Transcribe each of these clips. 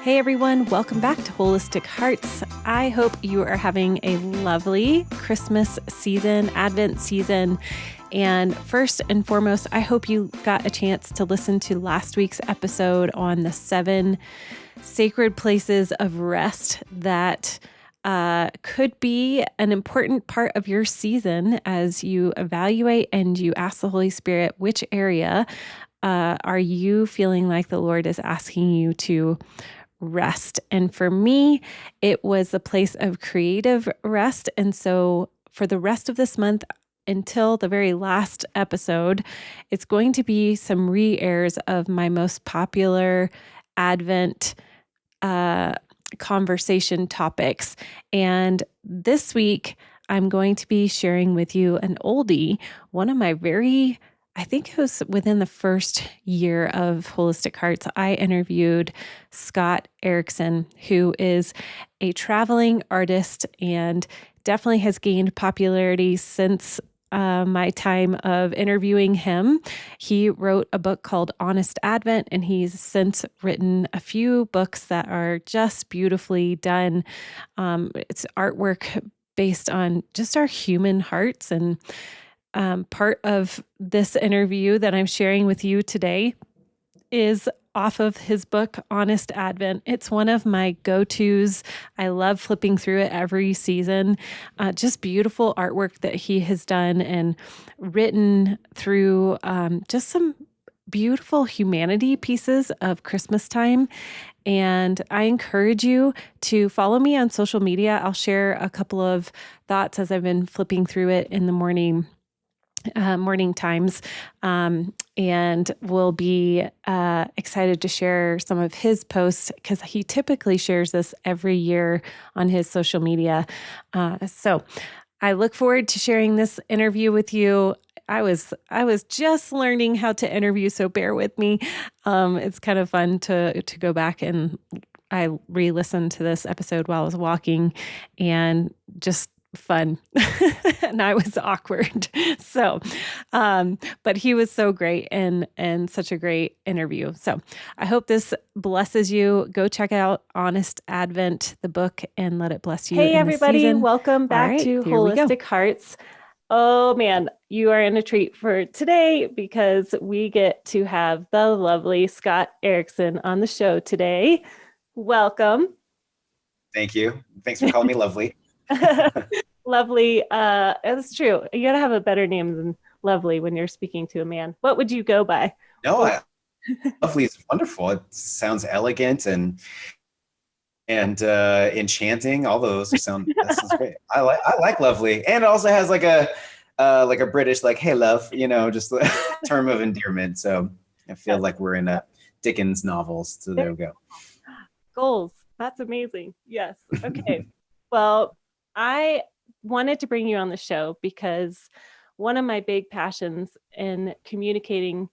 Hey everyone, welcome back to Holistic Hearts. I hope you are having a lovely Christmas season, Advent season. And first and foremost, I hope you got a chance to listen to last week's episode on the 7 sacred places of rest that could be an important part of your season as you evaluate and you ask the Holy Spirit, which area are you feeling like the Lord is asking you to rest? And for me, it was a place of creative rest. And so for the rest of this month, until the very last episode, it's going to be some re-airs of my most popular Advent conversation topics. And this week, I'm going to be sharing with you an oldie, one of my I think it was within the first year of Holistic Hearts, I interviewed Scott Erickson, who is a traveling artist and definitely has gained popularity since my time of interviewing him. He wrote a book called Honest Advent, and he's since written a few books that are just beautifully done. It's artwork based on just our human hearts. And part of this interview that I'm sharing with you today is off of his book, Honest Advent. It's one of my go-tos. I love flipping through it every season. Just beautiful artwork that he has done and written through just some beautiful humanity pieces of Christmas time. And I encourage you to follow me on social media. I'll share a couple of thoughts as I've been flipping through it in the morning times, and we'll be excited to share some of his posts because he typically shares this every year on his social media. So I look forward to sharing this interview with you. I was just learning how to interview, so bear with me. It's kind of fun to go back, and I re-listened to this episode while I was walking, and just fun. And I was awkward. So, but he was so great and such a great interview. So I hope this blesses you. Go check out Honest Advent, the book, and let it bless you. Hey, everybody. Welcome back to Holistic Hearts. Oh man, you are in a treat for today because we get to have the lovely Scott Erickson on the show today. Welcome. Thank you. Thanks for calling me lovely. Lovely. That's true. You gotta have a better name than lovely when you're speaking to a man. What would you go by? No, lovely is wonderful. It sounds elegant and enchanting. All those that sounds great. I like lovely, and it also has like a British hey love, just a term of endearment. So I feel like we're in a Dickens novels. So there we go. Goals. That's amazing. Yes. Okay. Well, I wanted to bring you on the show because one of my big passions in communicating,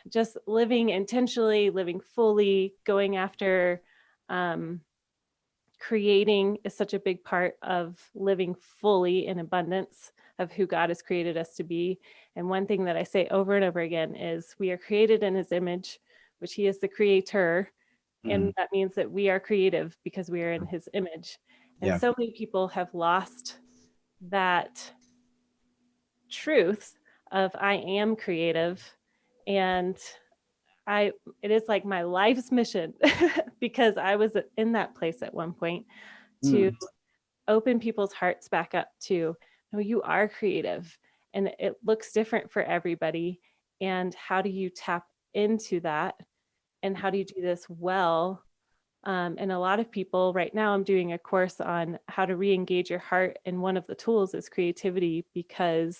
just living intentionally, living fully, going after creating is such a big part of living fully in abundance of who God has created us to be. And one thing that I say over and over again is we are created in his image, which he is the creator. And that means that we are creative because we are in his image. And so many people have lost that truth of I am creative. And it is like my life's mission because I was in that place at one point to open people's hearts back up to, no, you are creative and it looks different for everybody. And how do you tap into that? And how do you do this well? And a lot of people right now, I'm doing a course on how to re-engage your heart. And one of the tools is creativity because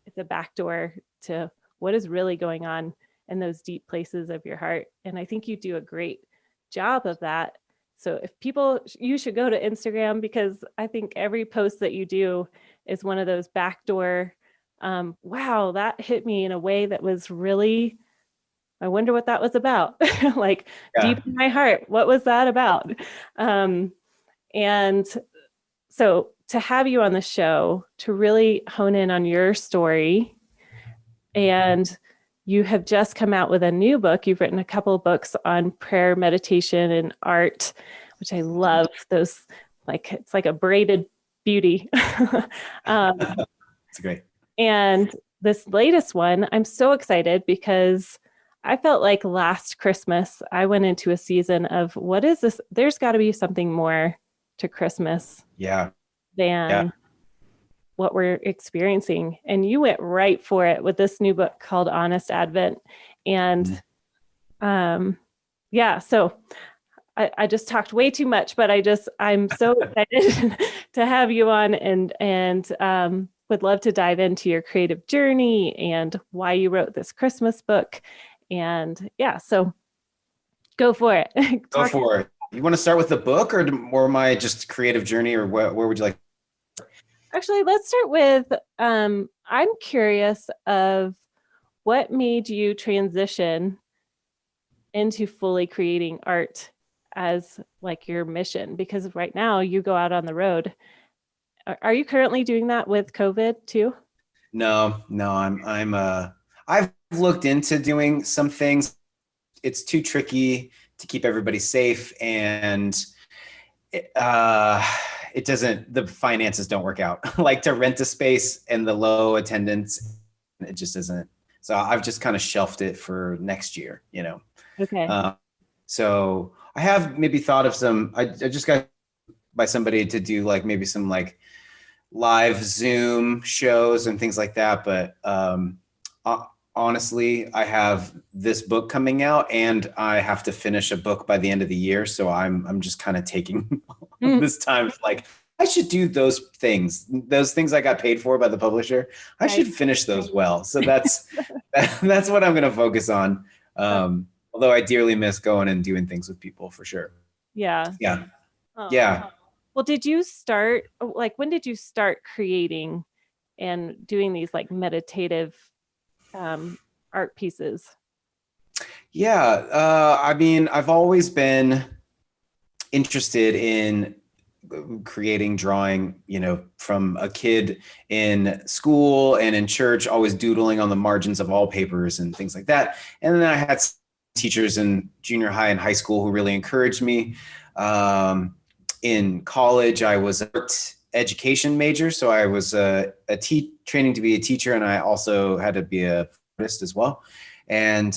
it's a backdoor to what is really going on in those deep places of your heart. And I think you do a great job of that. So if you should go to Instagram because I think every post that you do is one of those backdoor, wow, that hit me in a way that was really, I wonder what that was about. Deep in my heart, what was that about? And so to have you on the show, to really hone in on your story and you have just come out with a new book. You've written a couple of books on prayer, meditation, and art, which I love. Those, like, it's like a braided beauty. um, It's great. and this latest one, I'm so excited because I felt like last Christmas, I went into a season of what is this? There's got to be something more to Christmas Yeah. Yeah. than what we're experiencing. And you went right for it with this new book called Honest Advent. And Mhm. yeah, so I just talked way too much, but I'm so excited to have you on and would love to dive into your creative journey and why you wrote this Christmas book. And yeah, so go for it. Go Talk. for it. You want to start with the book or more my just creative journey, or where would you like? Actually, let's start with I'm curious of what made you transition into fully creating art as like your mission, because right now you go out on the road. Are you currently doing that with COVID too? No, no, I've looked into doing some things. It's too tricky to keep everybody safe, and it, uh, it doesn't. The finances don't work out. Like to rent a space and the low attendance, it just isn't. So I've just kind of shelved it for next year. Okay. Um, so I have maybe thought of some. I just got by somebody to do like maybe some like live Zoom shows and things like that. But honestly, I have this book coming out, and I have to finish a book by the end of the year. So I'm just kind of taking Mm, this time. Like I should do those things I got paid for by the publisher. I right. should finish those well. So that's what I'm going to focus on. Although I dearly miss going and doing things with people for sure. Yeah. Yeah, Oh. yeah. Well, did you start like when did you start creating and doing these like meditative um, art pieces? Yeah, I mean, I've always been interested in creating drawing, from a kid in school and in church, always doodling on the margins of all papers and things like that. And then I had teachers in junior high and high school who really encouraged me. In college, I was an art education major, so I was training to be a teacher, and I also had to be a artist as well. And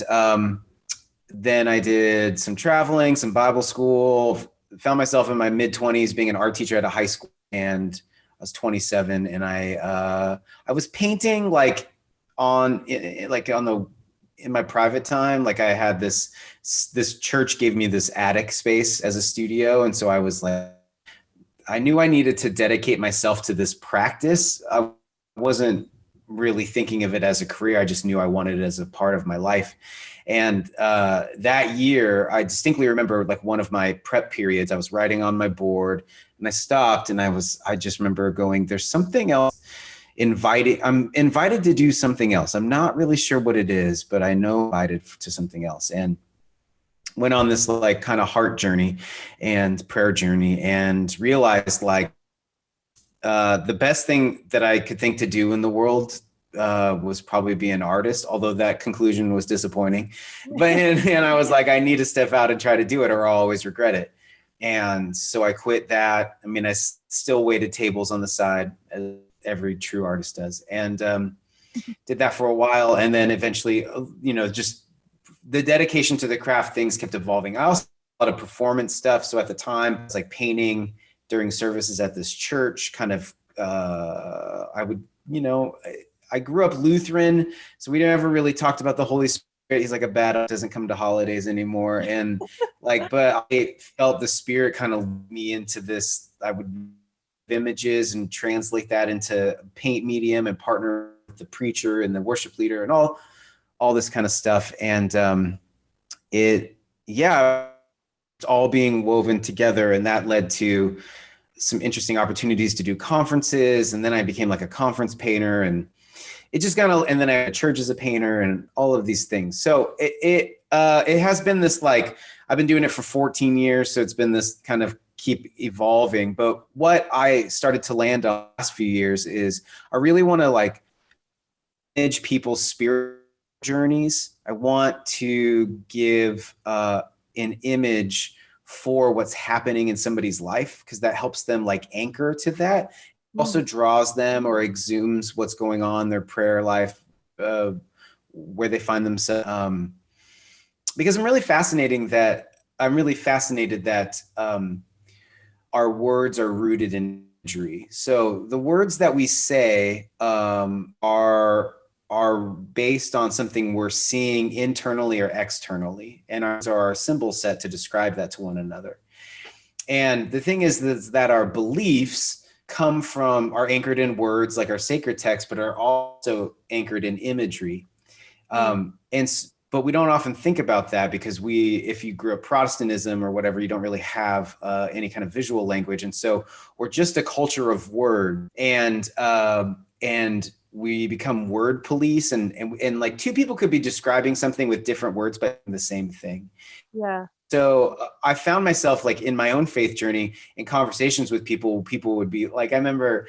then I did some traveling, some Bible school, found myself in my mid 20s being an art teacher at a high school, and I was 27, and I was painting like in my private time. Like I had this church gave me this attic space as a studio, and so I was like, I knew I needed to dedicate myself to this practice. I wasn't really thinking of it as a career. I just knew I wanted it as a part of my life. And that year, I distinctly remember like one of my prep periods, I was writing on my board and I stopped, and I just remember going, there's something else I'm invited to do something else. I'm not really sure what it is, but I know I'm invited to something else. And went on this like kind of heart journey and prayer journey, and realized like the best thing that I could think to do in the world was probably be an artist, although that conclusion was disappointing. But and I was like, I need to step out and try to do it, or I'll always regret it. And so I quit that. I mean, I still waited tables on the side, as every true artist does, and did that for a while. And then eventually, just the dedication to the craft, things kept evolving. I also did a lot of performance stuff. So at the time, it was like painting during services at this church. Kind of, I would, I grew up Lutheran, so we never really talked about the Holy Spirit. He's like a bad doesn't come to holidays anymore, and like, but I felt the Spirit kind of lead me into this. I would images and translate that into paint medium and partner with the preacher and the worship leader and all this kind of stuff. And it's all being woven together, and that led to some interesting opportunities to do conferences. And then I became like a conference painter, and it just and then I had church as a painter and all of these things. So it has been this, like, I've been doing it for 14 years. So it's been this kind of keep evolving. But what I started to land on the last few years is I really want to like manage people's spirit journeys. I want to give an image for what's happening in somebody's life, because that helps them like anchor to that. Also draws them or exhumes what's going on in their prayer life, where they find themselves. Because I'm really fascinated that our words are rooted in imagery. So the words that we say are based on something we're seeing internally or externally, and ours are our symbol set to describe that to one another. And the thing is that our beliefs are anchored in words like our sacred text, but are also anchored in imagery. But we don't often think about that, because if you grew up Protestantism or whatever, you don't really have any kind of visual language. And so we're just a culture of word, and we become word police, and like two people could be describing something with different words, but the same thing. Yeah. So I found myself like in my own faith journey, in conversations with people would be like, I remember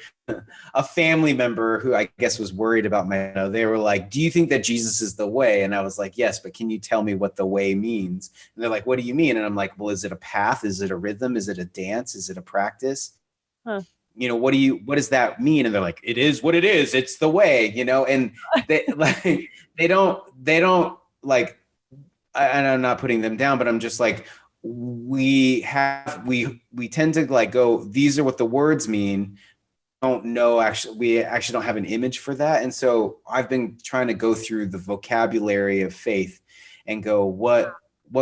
a family member who I guess was worried about they were like, do you think that Jesus is the way? And I was like, yes, but can you tell me what the way means? And they're like, what do you mean? And I'm like, well, is it a path? Is it a rhythm? Is it a dance? Is it a practice? What does that mean? And they're like, it is what it is. It's the way, and they don't like, and I'm not putting them down, but I'm just like, we tend to like go, these are what the words mean. We actually don't have an image for that. And so I've been trying to go through the vocabulary of faith and go, what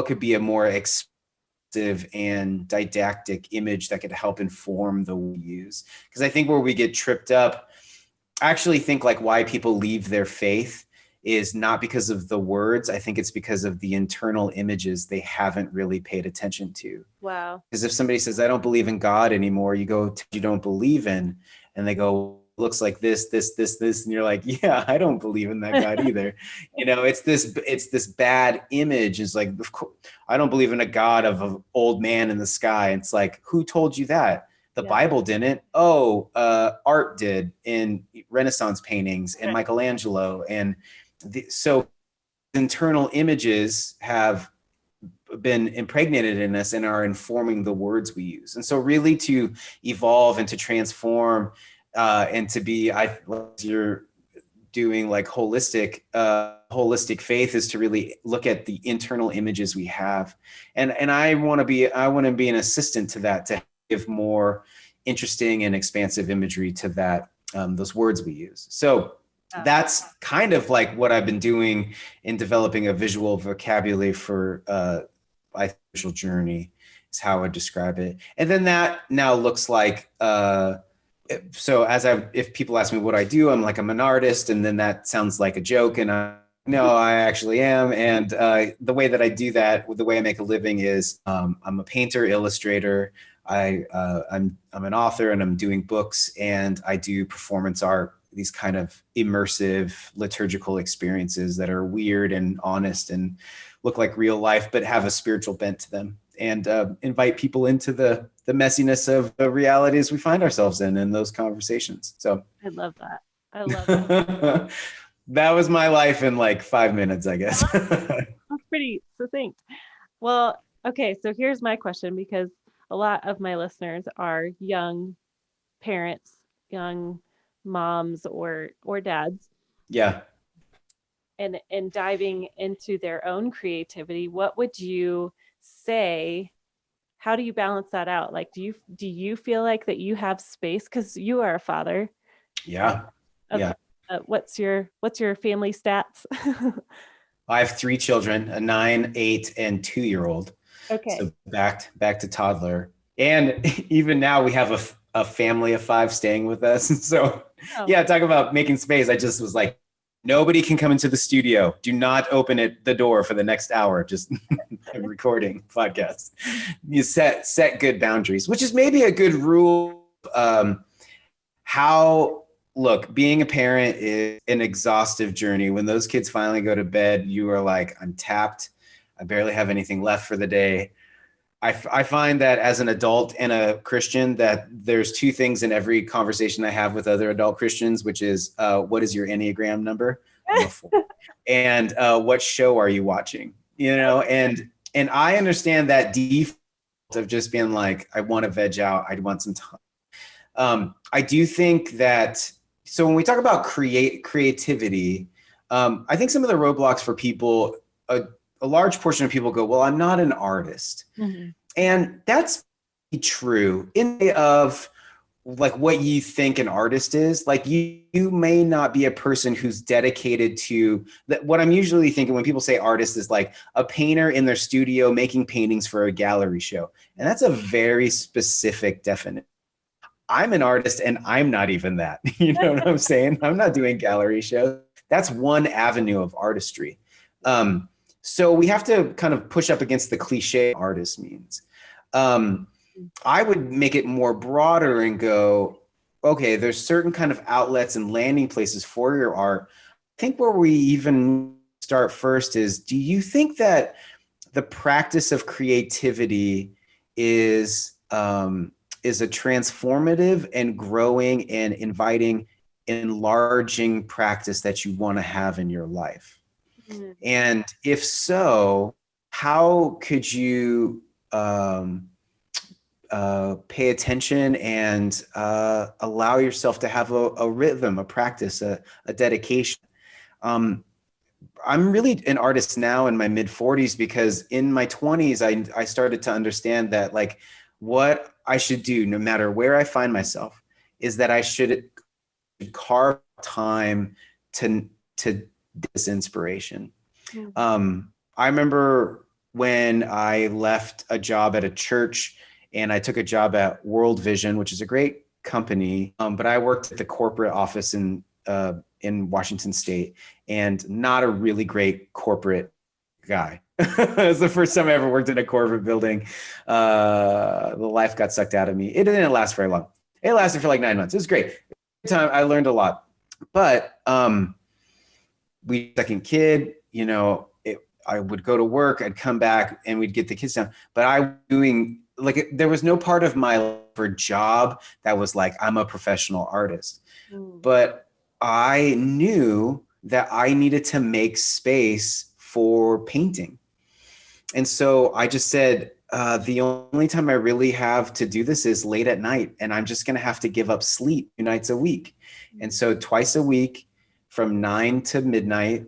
could be a more expressive and didactic image that could help inform the way we use? Because I think where we get tripped up, I actually think like why people leave their faith is not because of the words. I think it's because of the internal images they haven't really paid attention to. Wow. Because if somebody says, I don't believe in God anymore, you go, you don't believe in, and they go, looks like this, and you're like, yeah, I don't believe in that God either. It's this bad image. Is like, of course, I don't believe in a God of an old man in the sky. It's like, who told you that? The Bible didn't. Art did, in Renaissance paintings, and Michelangelo. And so internal images have been impregnated in us and are informing the words we use. And so really to evolve and to transform and to be, you're doing like holistic faith, is to really look at the internal images we have. And I want to be an assistant to that, to give more interesting and expansive imagery to that, those words we use. So that's kind of like what I've been doing in developing a visual vocabulary for my spiritual journey, is how I would describe it. And then that now looks like, so if people ask me what I do, I'm like, I'm an artist. And then that sounds like a joke. And no, I actually am. And the way that I do that, the way I make a living is I'm a painter, illustrator. I'm an author, and I'm doing books, and I do performance art, these kind of immersive liturgical experiences that are weird and honest and look like real life, but have a spiritual bent to them, and invite people into the messiness of the realities we find ourselves in those conversations. So I love that. I love that. That was my life in like 5 minutes, I guess. That's pretty succinct. Well, okay. So here's my question, because a lot of my listeners are young parents, young moms or dads. Yeah. And diving into their own creativity, what would you say? How do you balance that out? Like, do you feel like that you have space, because you are a father? Yeah. Yeah. What's your family stats? I have 3 children, a 9, 8, and 2-year-old. Okay. So back to toddler. And even now we have a family of 5 staying with us. So yeah, talk about making space. I just was like, nobody can come into the studio. Do not open the door for the next hour. Just recording podcast. You set good boundaries, which is maybe a good rule. Look, being a parent is an exhaustive journey. When those kids finally go to bed, you are like, I'm tapped. I barely have anything left for the day. I find that as an adult and a Christian, that there's 2 things in every conversation I have with other adult Christians, which is, what is your Enneagram number? I'm a 4. And what show are you watching? You know, and I understand that default of just being like, I want to veg out. I want some time. I do think that, so when we talk about creativity, I think some of the roadblocks for people, a large portion of people go, well, I'm not an artist. Mm-hmm. And that's true in the of like what you think an artist is. Like you may not be a person who's dedicated to that. What I'm usually thinking when people say artist is like a painter in their studio making paintings for a gallery show. And that's a very specific definition. I'm an artist and I'm not even that. You know what I'm saying? I'm not doing gallery shows. That's one avenue of artistry. So we have to kind of push up against the cliche artist means. I would make it more broader and go, okay, there's certain kind of outlets and landing places for your art. I think where we even start first is, do you think that the practice of creativity is a transformative and growing and inviting, enlarging practice that you want to have in your life? Mm-hmm. And if so, how could you pay attention and allow yourself to have a rhythm, a practice, a dedication? I'm really an artist now in my mid 40s because in my 20s, I started to understand that like what I should do, no matter where I find myself, is that I should carve time to this inspiration. Mm-hmm. I remember when I left a job at a church and I took a job at World Vision, which is a great company, but I worked at the corporate office in Washington State, and not a really great corporate guy. It was the first time I ever worked in a corporate building. The life got sucked out of me. It didn't last very long. It lasted for like 9 months. It was great. Time I learned a lot, but we second kid, you know, I would go to work, I'd come back and we'd get the kids down, but I was doing like, there was no part of my life or job that was like, I'm a professional artist, but I knew that I needed to make space for painting. And so I just said, the only time I really have to do this is late at night, and I'm just going to have to give up sleep 2 nights a week. And so twice a week from 9 to midnight,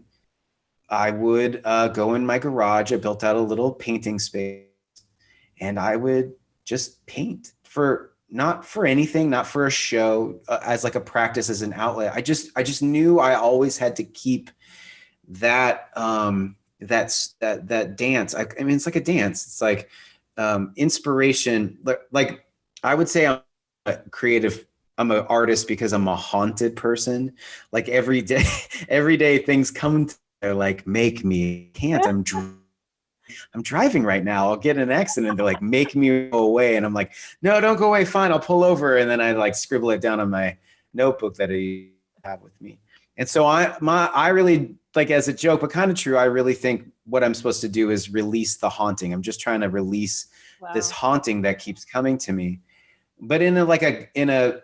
I would go in my garage. I built out a little painting space, and I would just paint not for anything, not for a show, as like a practice, as an outlet. I just knew I always had to keep that that dance. I mean, it's like a dance. It's like inspiration. Like I would say I'm a creative. I'm an artist because I'm a haunted person. Like every day things come to me, like, make me, can't, I'm driving right now. I'll get in an accident. They're like, make me go away. And I'm like, no, don't go away. Fine. I'll pull over. And then I like scribble it down on my notebook that I have with me. And so I really, like, as a joke, but kind of true, I really think what I'm supposed to do is release the haunting. I'm just trying to release this haunting that keeps coming to me. But in a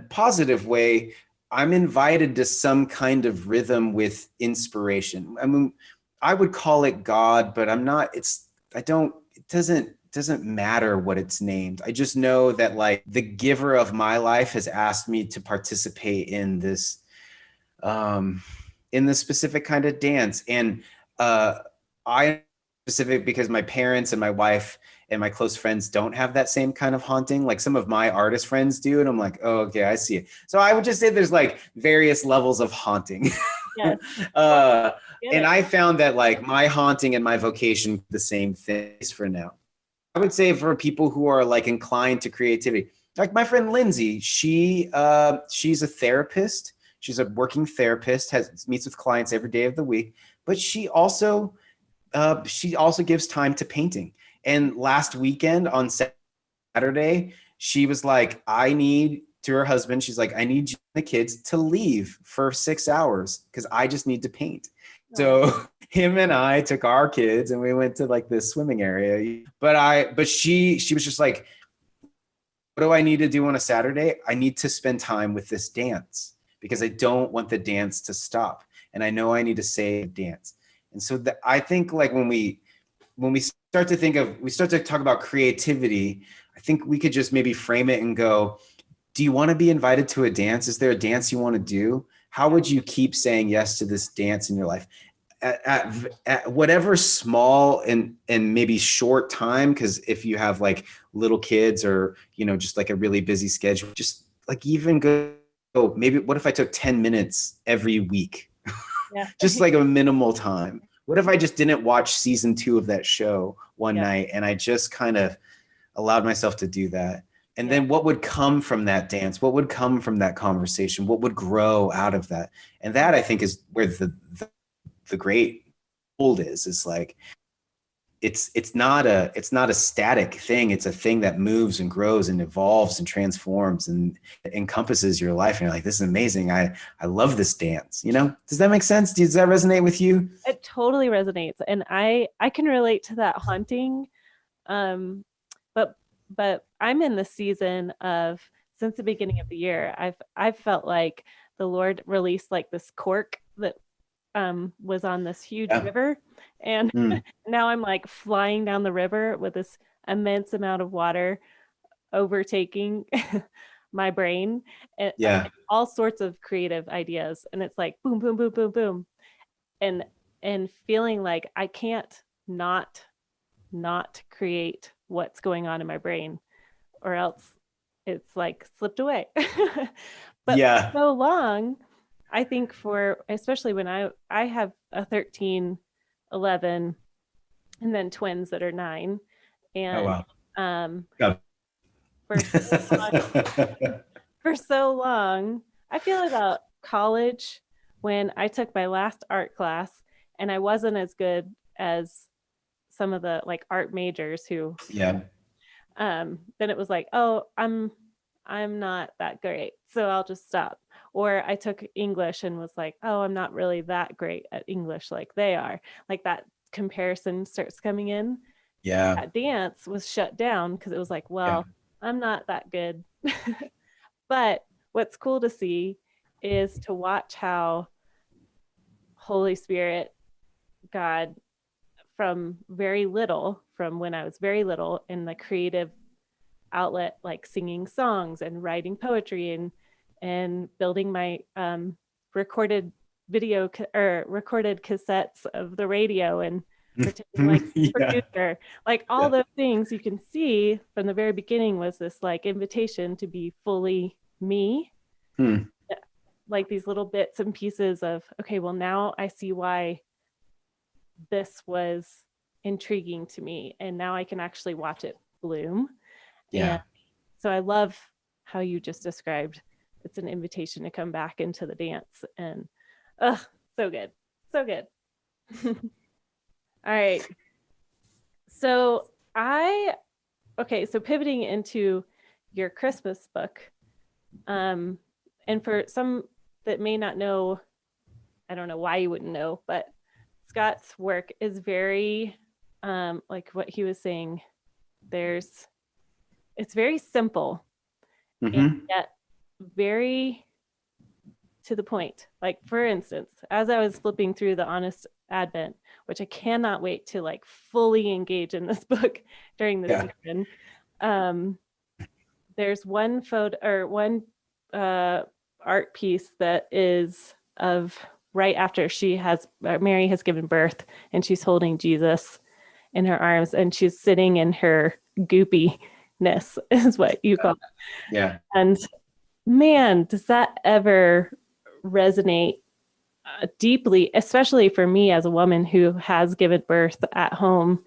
positive way, I'm invited to some kind of rhythm with inspiration. I mean, I would call it God, but I'm not, it doesn't matter what it's named. I just know that like the giver of my life has asked me to participate in this specific kind of dance. And I specific because my parents and my wife and my close friends don't have that same kind of haunting. Like some of my artist friends do. And I'm like, oh, okay, I see it. So I would just say there's like various levels of haunting. Yes. And I found that like my haunting and my vocation, the same things for now. I would say for people who are like inclined to creativity, like my friend Lindsay, she's a therapist. She's a working therapist, meets with clients every day of the week, but she also gives time to painting. And last weekend on Saturday, she was like, to her husband, she's like, I need you and the kids to leave for 6 hours because I just need to paint. So him and I took our kids and we went to like this swimming area. But she was just like, what do I need to do on a Saturday? I need to spend time with this dance because I don't want the dance to stop. and I know I need to say dance. And so I think like when we start to talk about creativity, I think we could just maybe frame it and go, do you want to be invited to a dance? Is there a dance you want to do? How would you keep saying yes to this dance in your life? At whatever small and maybe short time, because if you have like little kids or, you know, just like a really busy schedule, just like even go, maybe what if I took 10 minutes every week? Yeah. Just like a minimal time. What if I just didn't watch season 2 of that show one night and I just kind of allowed myself to do that? And then what would come from that dance? What would come from that conversation? What would grow out of that? And that, I think, is where the great gold is like, it's not a static thing. It's a thing that moves and grows and evolves and transforms and encompasses your life. And you're like, this is amazing. I love this dance. You know, does that make sense? Does that resonate with you? It totally resonates. And I can relate to that haunting. But I'm in the season of, since the beginning of the year, I've felt like the Lord released like this cork that was on this huge river, and now I'm like flying down the river with this immense amount of water overtaking my brain, and all sorts of creative ideas, and it's like boom boom boom boom boom, and feeling like I can't not create what's going on in my brain, or else it's like slipped away. But for so long, I think especially when I have a 13, 11, and then twins that are 9. And for so long, I feel about college, when I took my last art class and I wasn't as good as some of the like art majors who then it was like, oh, I'm not that great, so I'll just stop. Or I took English and was like, oh, I'm not really that great at English like they are. Like that comparison starts coming in. That dance was shut down because it was like, well, I'm not that good. But what's cool to see is to watch how Holy Spirit, God, from when I was very little, in the creative outlet, like singing songs and writing poetry and building my recorded cassettes of the radio and pretending like producer, like all those things you can see from the very beginning was this like invitation to be fully me. Like these little bits and pieces of, okay, well now I see why this was intriguing to me, and now I can actually watch it bloom. And so I love how you just described it's an invitation to come back into the dance, and so good. All right, so pivoting into your Christmas book, and for some that may not know, I don't know why you wouldn't know, but Scott's work is very like what he was saying, it's very simple and yet very to the point. Like, for instance, as I was flipping through the Honest Advent, which I cannot wait to like fully engage in this book during this season, there's one photo or one art piece that is of right after Mary has given birth, and she's holding Jesus in her arms, and she's sitting in her goopiness, is what you call it. And man, does that ever resonate deeply, especially for me as a woman who has given birth at home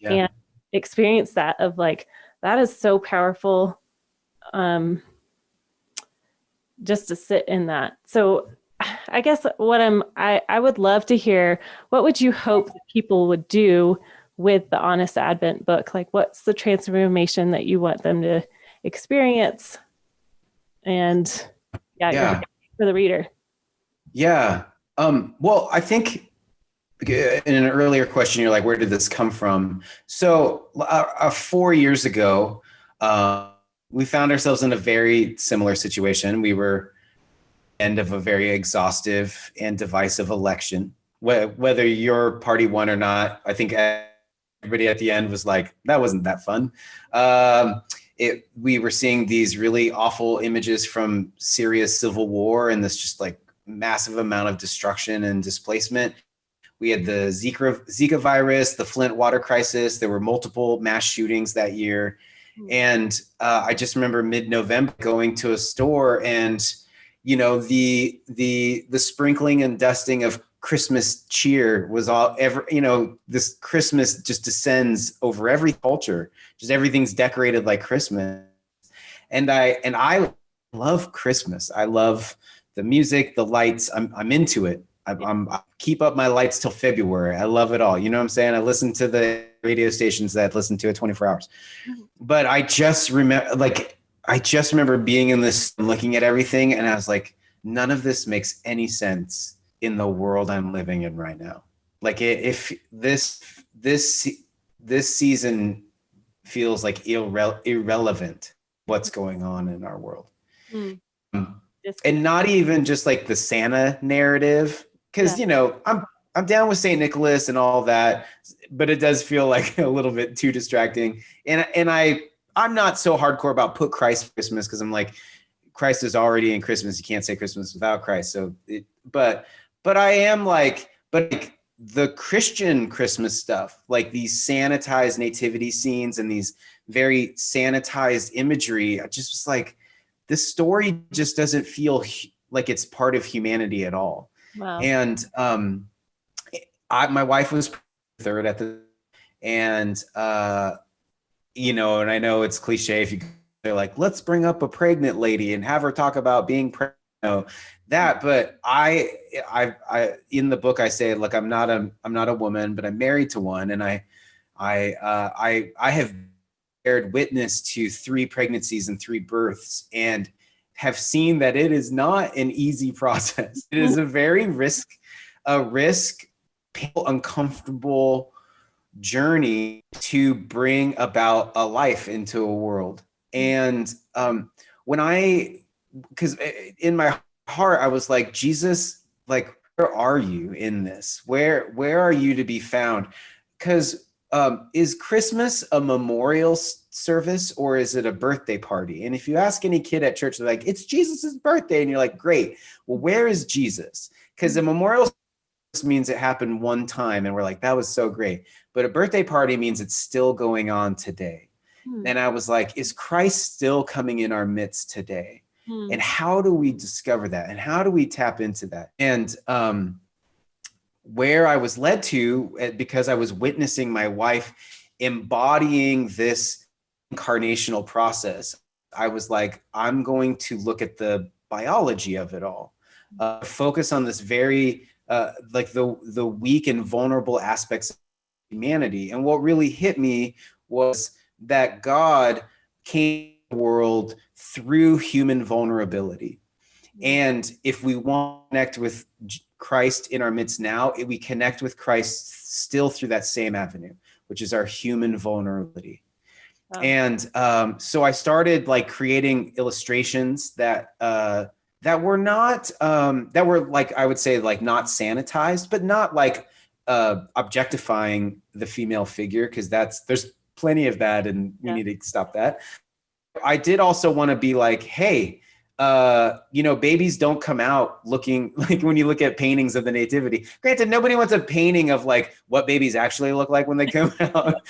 and experienced that, of like, that is so powerful, just to sit in that. So I guess I would love to hear, what would you hope that people would do with the Honest Advent book? Like, what's the transformation that you want them to experience? And for the reader. Well, I think in an earlier question, you're like, where did this come from? So 4 years ago, we found ourselves in a very similar situation. We were end of a very exhaustive and divisive election. Whether your party won or not, I think everybody at the end was like, that wasn't that fun. We were seeing these really awful images from Syria's civil war and this just like massive amount of destruction and displacement. We had the Zika virus, the Flint water crisis. There were multiple mass shootings that year. And I just remember mid-November going to a store and, you know, the sprinkling and dusting of Christmas cheer was all ever, you know, this Christmas just descends over every culture. Just everything's decorated like Christmas. And I love Christmas. I love the music, the lights. I'm into it. I keep up my lights till February. I love it all. You know what I'm saying? I listen to the radio stations that listen to it 24 hours. But I just remember being in this, looking at everything, and I was like, none of this makes any sense in the world I'm living in right now. Like if this season feels like irrelevant, what's going on in our world. And not even just like the Santa narrative, because you know I'm down with Saint Nicholas and all that, but it does feel like a little bit too distracting. And I'm not so hardcore about put Christ for Christmas, because I'm like, Christ is already in Christmas. You can't say Christmas without Christ. So, but I am like, but like the Christian Christmas stuff, like these sanitized nativity scenes and these very sanitized imagery, I just was like, this story just doesn't feel like it's part of humanity at all. Wow. And my wife was third at the, and you know, and I know it's cliche if they're like, let's bring up a pregnant lady and have her talk about being pregnant, you know, that. But I in the book I say, look, I'm not a woman, but I'm married to one, and I have beared witness to 3 pregnancies and 3 births, and have seen that it is not an easy process. It is a very uncomfortable journey to bring about a life into a world. And because in my heart, I was like, Jesus, like, where are you in this? Where are you to be found? Because is Christmas a memorial service, or is it a birthday party? And if you ask any kid at church, they're like, it's Jesus's birthday. And you're like, great. Well, where is Jesus? Because a memorial service means it happened one time and we're like, that was so great. But a birthday party means it's still going on today. And I was like, is Christ still coming in our midst today? And how do we discover that? And how do we tap into that? And where I was led to, because I was witnessing my wife embodying this incarnational process, I was like, I'm going to look at the biology of it all, focus on this very like the weak and vulnerable aspects of humanity. And what really hit me was that God came to the world through human vulnerability. And if we want to connect with Christ in our midst now, we connect with Christ still through that same avenue, which is our human vulnerability. Wow. And so I started like creating illustrations that were not that were like, I would say, like not sanitized, but not like objectifying the female figure, because there's plenty of that, and we need to stop that. I did also want to be like, hey, you know, babies don't come out looking like, when you look at paintings of the nativity, granted, nobody wants a painting of like what babies actually look like when they come out.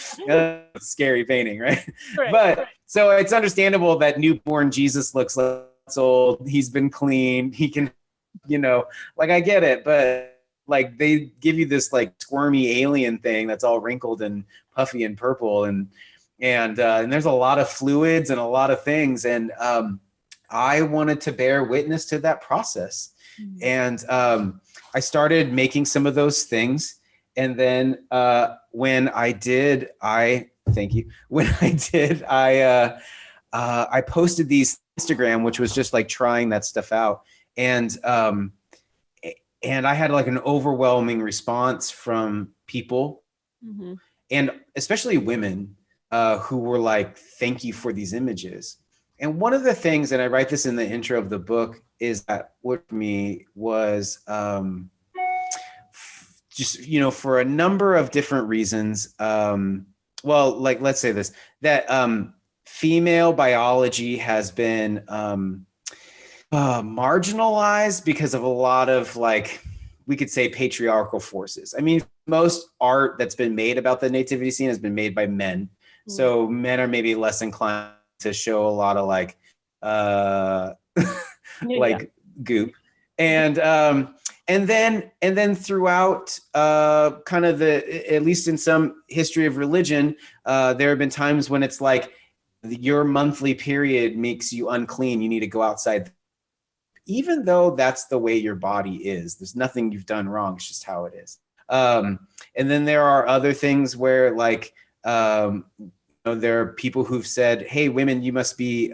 Scary painting, right? But so it's understandable that newborn Jesus looks like it's old. He's been cleaned. He can, you know, like, I get it, but like they give you this like squirmy alien thing that's all wrinkled and puffy and purple, and there's a lot of fluids and a lot of things, and I wanted to bear witness to that process. And I started making some of those things. And then when I did, I posted these Instagram, which was just like trying that stuff out. And I had like an overwhelming response from people, and especially women who were like, thank you for these images. And one of the things, and I write this in the intro of the book, is that what for me was just, for a number of different reasons. Well, like, let's say this, that female biology has been marginalized because of a lot of, like, we could say patriarchal forces. I mean, most art that's been made about the nativity scene has been made by men. So men are maybe less inclined to show a lot of like like goop. And then throughout kind of at least in some history of religion, there have been times when it's like your monthly period makes you unclean. You need to go outside. Even though that's the way your body is, there's nothing you've done wrong. It's just how it is. And then there are other things where, like, there are people who've said, hey, women, you must be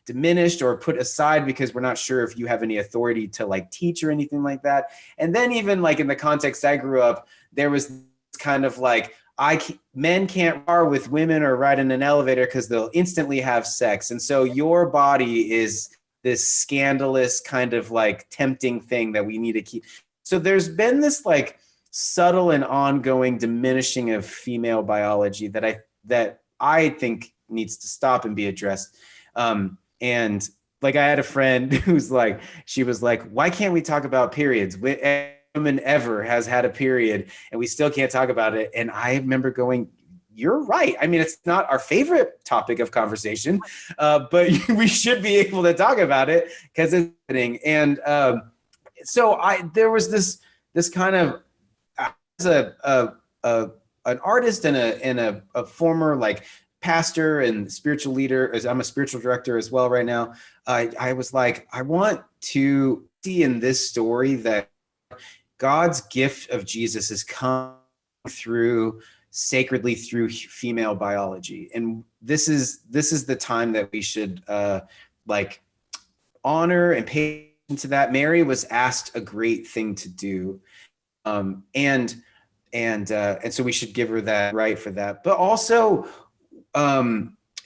diminished or put aside because we're not sure if you have any authority to like teach or anything like that. And then even like in the context I grew up, there was kind of like, men can't bar with women or ride in an elevator because they'll instantly have sex. And so your body is this scandalous kind of like tempting thing that we need to keep. So there's been this like subtle and ongoing diminishing of female biology that I think needs to stop and be addressed. And like, I had a friend who's like, she was like, why can't we talk about periods? Woman ever has had a period and we still can't talk about it. And I remember going, you're right. I mean, it's not our favorite topic of conversation, but we should be able to talk about it because it's happening. And so there was this kind of, as an artist and a former like pastor and spiritual leader, as I'm a spiritual director as well right now, I was like, I want to see in this story that God's gift of Jesus is come sacredly through female biology. And this is the time that we should like honor and pay attention to that. Mary was asked a great thing to do. And so we should give her that right for that. But also,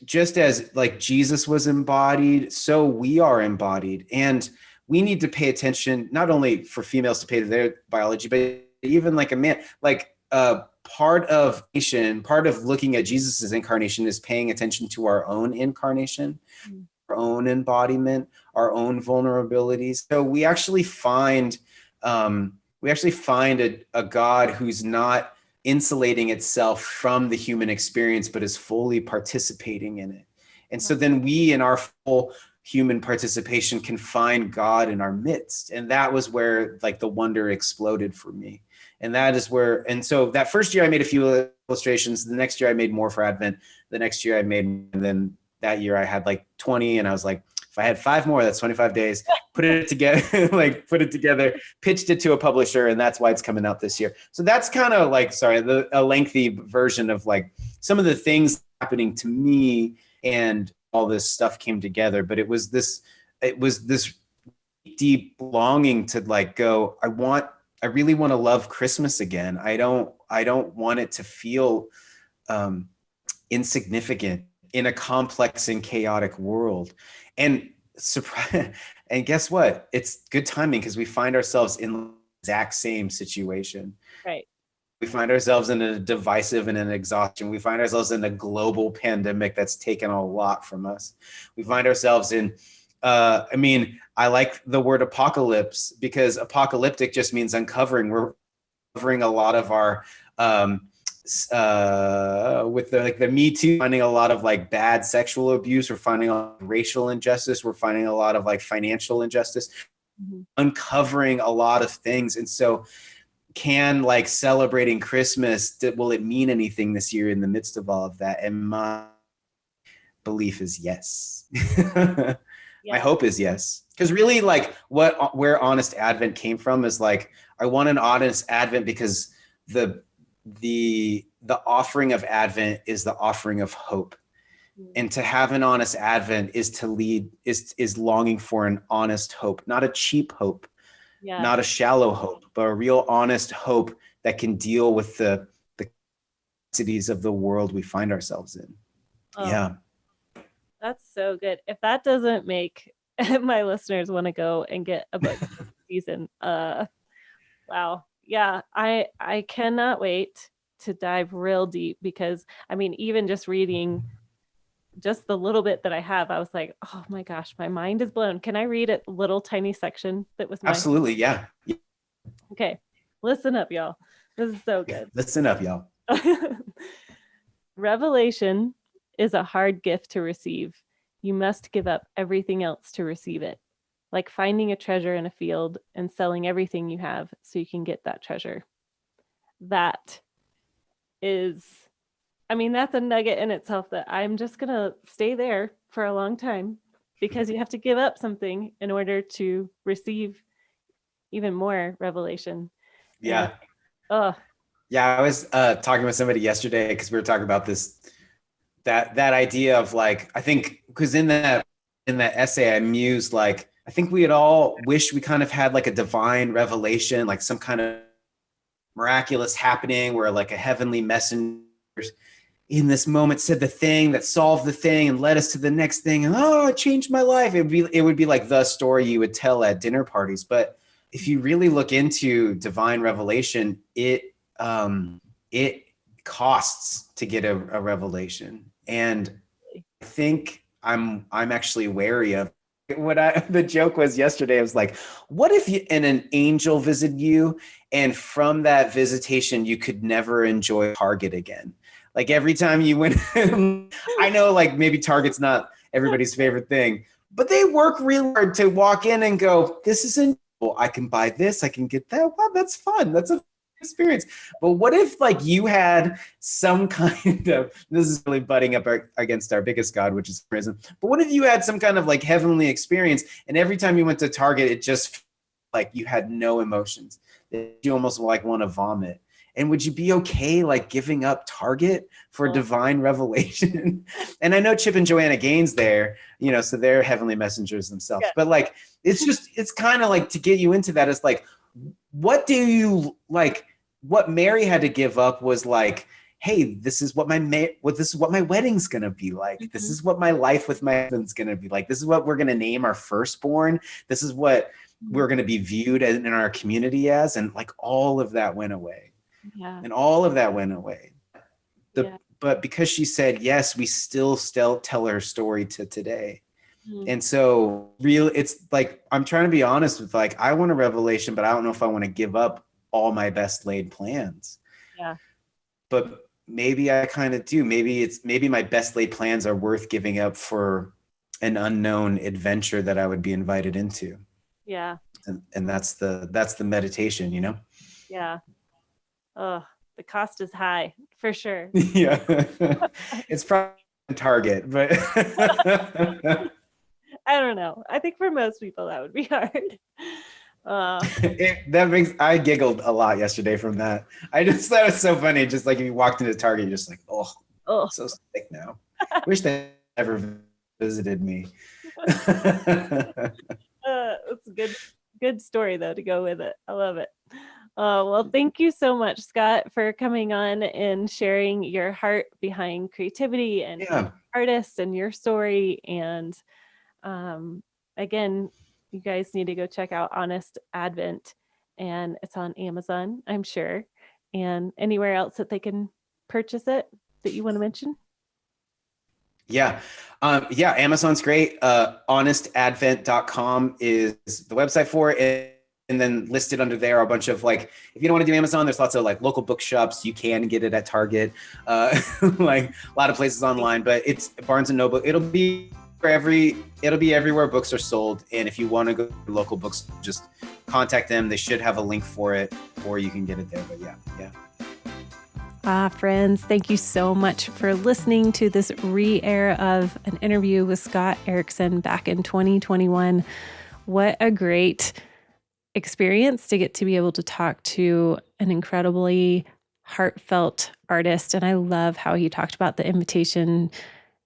just as like Jesus was embodied, so we are embodied. And we need to pay attention, not only for females to pay to their biology, but even like a man, like part of looking at Jesus's incarnation is paying attention to our own incarnation, our own embodiment, our own vulnerabilities. So we actually find a God who's not insulating itself from the human experience, but is fully participating in it. And so then we, in our full human participation, can find God in our midst. And that was where like the wonder exploded for me. And that is where, and so that first year I made a few illustrations. The next year I made more for Advent. The next year and then that year I had like 20, and I was like, if I had 5 more, that's 25 days, put it together, pitched it to a publisher, and that's why it's coming out this year. So that's kind of like, a lengthy version of like some of the things happening to me, and all this stuff came together. But it was this deep longing to like go, I really want to love Christmas again. I don't want it to feel insignificant in a complex and chaotic world. And and guess what? It's good timing because we find ourselves in the exact same situation. Right. We find ourselves in a divisive and an exhaustion. We find ourselves in a global pandemic that's taken a lot from us. We find ourselves in, I like the word apocalypse because apocalyptic just means uncovering. We're uncovering a lot of our, with the Me Too, finding a lot of like bad sexual abuse. We're finding a lot of racial injustice. We're finding a lot of like financial injustice, uncovering a lot of things. And so can like celebrating Christmas, will it mean anything this year in the midst of all of that? And my belief is yes. My hope is yes. Because really like where Honest Advent came from is like, I want an Honest Advent because the offering of Advent is the offering of hope. And to have an honest Advent is is longing for an honest hope, not a cheap hope, not a shallow hope, but a real honest hope that can deal with the complexities of the world we find ourselves in. Yeah. That's so good. If that doesn't make my listeners want to go and get a book this season, wow. Yeah, I cannot wait to dive real deep because I mean, even just reading just the little bit that I have, I was like, oh my gosh, my mind is blown. Can I read a little tiny section that was my Absolutely. Yeah. okay. Listen up, y'all. This is so good. Listen up, y'all. Revelation is a hard gift to receive. You must give up everything else to receive it. Like finding a treasure in a field and selling everything you have so you can get that treasure. That is, I mean, that's a nugget in itself that I'm just going to stay there for a long time because you have to give up something in order to receive even more revelation. And Yeah. oh, Yeah. I was talking with somebody yesterday because we were talking about this, that idea of like, I think, because in that essay, I mused like, I think we had all wished we kind of had like a divine revelation, like some kind of miraculous happening where like a heavenly messenger in this moment said the thing that solved the thing and led us to the next thing, and oh, it changed my life. It would be like the story you would tell at dinner parties. But if you really look into divine revelation, it costs to get a revelation, and I think I'm actually wary of the joke was yesterday. I was like, what if an angel visited you, and from that visitation you could never enjoy Target again? Like every time you went, I know like maybe Target's not everybody's favorite thing, but they work really hard to walk in and go, this isn't, I can buy this, I can get that. Wow, that's fun. That's a experience. But what if like you had some kind of, this is really butting up against our biggest God, which is prison. But what if you had some kind of like heavenly experience, and every time you went to Target, it just like you had no emotions. You almost like want to vomit. And would you be okay like giving up Target for divine revelation? And I know Chip and Joanna Gaines there, so they're heavenly messengers themselves. Yeah. But like, it's kind of like to get you into that. It's like, what do you like? What Mary had to give up was like, hey, this is what my wedding's gonna be like. Mm-hmm. This is what my life with my husband's gonna be like. This is what we're gonna name our firstborn. This is what we're gonna be viewed as in our community as, and like all of that went away. Yeah. And all of that went away. But because she said yes, we still tell her story to today. Mm-hmm. And so it's like, I'm trying to be honest with like, I want a revelation, but I don't know if I want to give up all my best laid plans. Yeah. But maybe I kind of do. Maybe my best laid plans are worth giving up for an unknown adventure that I would be invited into. Yeah. And that's the meditation, Yeah. Oh, the cost is high for sure. Yeah. It's probably Target, but I don't know. I think for most people that would be hard. I giggled a lot yesterday from that. I just thought it was so funny. Just like if you walked into Target, you're just like, oh, I'm so sick now. Wish they ever visited me. It's a good story though to go with it. I love it. Well, thank you so much, Scott, for coming on and sharing your heart behind creativity and artists and your story. And again, you guys need to go check out Honest Advent, and it's on Amazon, I'm sure, and anywhere else that they can purchase it that you want to mention. Yeah. Amazon's great. Honestadvent.com is the website for it. And then listed under there are a bunch of like, if you don't want to do Amazon, there's lots of like local bookshops. You can get it at Target, like a lot of places online, but it's Barnes and Noble. It'll be everywhere books are sold. And if you want to go to local books, just contact them. They should have a link for it, or you can get it there. But yeah. Friends, thank you so much for listening to this re-air of an interview with Scott Erickson back in 2021. What a great experience to get to be able to talk to an incredibly heartfelt artist. And I love how he talked about the invitation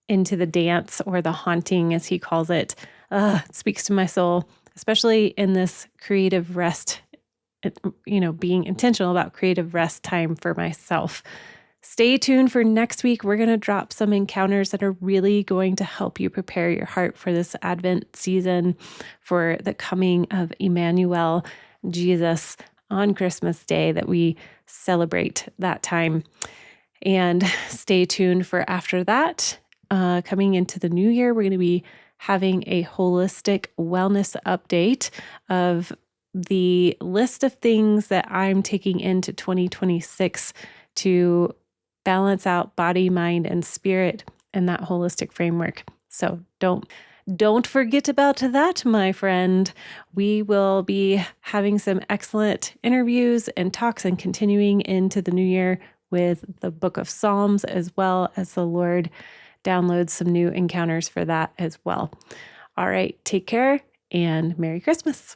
into the dance, or the haunting, as he calls it. It speaks to my soul, especially in this creative rest, being intentional about creative rest time for myself. Stay tuned for next week. We're going to drop some encounters that are really going to help you prepare your heart for this Advent season, for the coming of Emmanuel, Jesus, on Christmas Day, that we celebrate that time. And stay tuned for after that. Coming into the new year, we're going to be having a holistic wellness update of the list of things that I'm taking into 2026 to balance out body, mind, and spirit in that holistic framework. So don't forget about that, my friend. We will be having some excellent interviews and talks and continuing into the new year with the book of Psalms, as well as the Lord downloads some new encounters for that as well. All right, take care and Merry Christmas.